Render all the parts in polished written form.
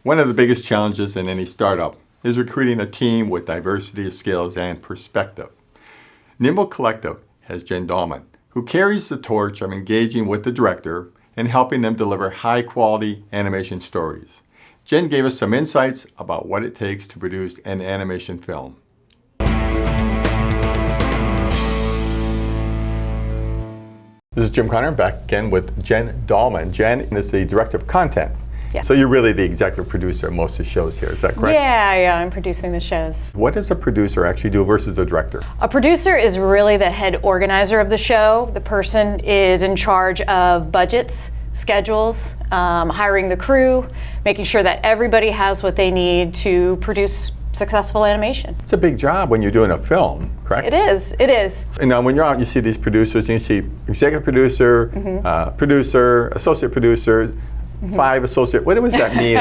One of the biggest challenges in any startup is recruiting a team with diversity of skills and perspective. Nimble Collective has Jen Dahlman, who carries the torch of engaging with the director and helping them deliver high-quality animation stories. Jen gave us some insights about what it takes to produce an animation film. This is Jim Conner, back again with Jen Dahlman. Jen is the director of content. Yeah. So you're really the executive producer of most of the shows here, is that correct? Yeah, I'm producing the shows. What does a producer actually do versus the director? A producer is really the head organizer of the show. The person is in charge of budgets, schedules, hiring the crew, making sure that everybody has what they need to produce successful animation. It's a big job when you're doing a film, correct? It is. And now when you're out and you see these producers, and you see executive producer, producer, associate producer, 5 associate, what does that mean?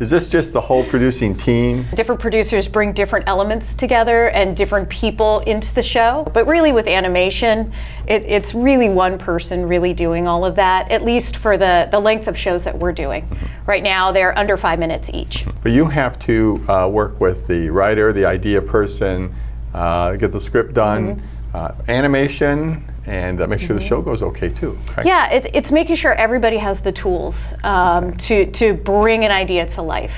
Is this just the whole producing team? Different producers bring different elements together and different people into the show. But really with animation, it's really one person really doing all of that, at least for the length of shows that we're doing. Right now, they're under 5 minutes each. But you have to work with the writer, the idea person, get the script done, animation, and make sure the show goes okay too, right? Yeah, it's making sure everybody has the tools to bring an idea to life.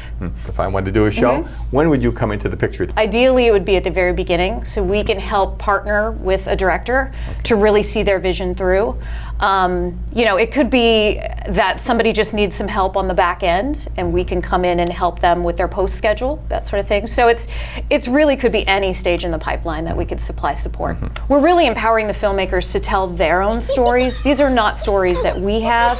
If I wanted to do a show, when would you come into the picture? Ideally, it would be at the very beginning, so we can help partner with a director to really see their vision through. It could be that somebody just needs some help on the back end, and we can come in and help them with their post schedule, that sort of thing. So it's really could be any stage in the pipeline that we could supply support. We're really empowering the filmmakers to tell their own stories. These are not stories that we have.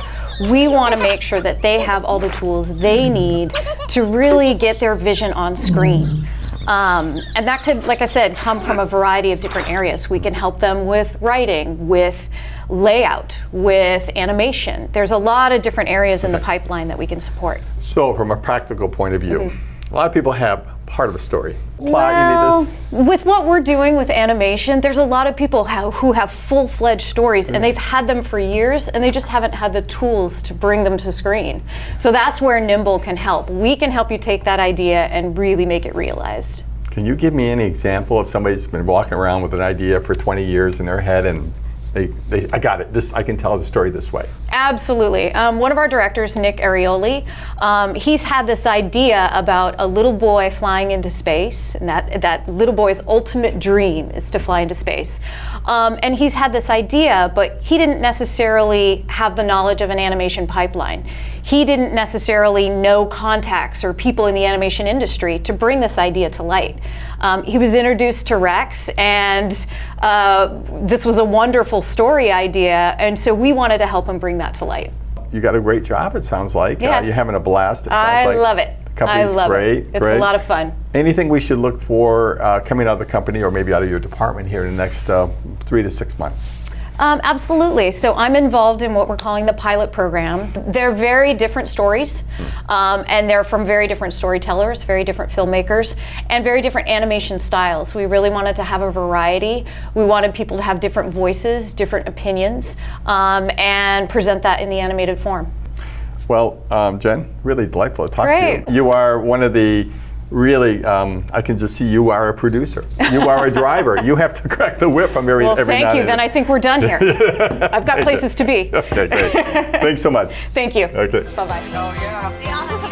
We want to make sure that they have all the tools they need to really get their vision on screen. And that could, like I said, come from a variety of different areas. We can help them with writing, with layout, with animation. There's a lot of different areas in the pipeline that we can support. So from a practical point of view, a lot of people have part of a story. Plot, Well, you need this. with what we're doing with animation, there's a lot of people who have full-fledged stories, and they've had them for years, and they just haven't had the tools to bring them to screen. So that's where Nimble can help. We can help you take that idea and really make it realized. Can you give me any example of somebody that's been walking around with an idea for 20 years in their head and I got it. I can tell the story this way. Absolutely. One of our directors, Nick Arioli, he's had this idea about a little boy flying into space, and that little boy's ultimate dream is to fly into space. And he's had this idea, but he didn't necessarily have the knowledge of an animation pipeline. He didn't necessarily know contacts or people in the animation industry to bring this idea to light. He was introduced to Rex, and this was a wonderful story idea, and so we wanted to help him bring that to light. You got a great job, it sounds like. Yes. You're having a blast, it sounds like. I love it. The company's great. It's a lot of fun. Anything we should look for coming out of the company or maybe out of your department here in the next 3 to 6 months? Absolutely. So I'm involved in what we're calling the pilot program. They're very different stories, and they're from very different storytellers, very different filmmakers, and very different animation styles. We really wanted to have a variety. We wanted people to have different voices, different opinions, and present that in the animated form. Well, Jen, really delightful to talk Great. to you. You are one of the really, I can just see you are a producer. You are a driver. You have to crack the whip from every Well, every thank you. Then I think we're done here. I've got places to be. Okay, great. Thanks so much. Thank you. Okay. Bye-bye. Oh, yeah.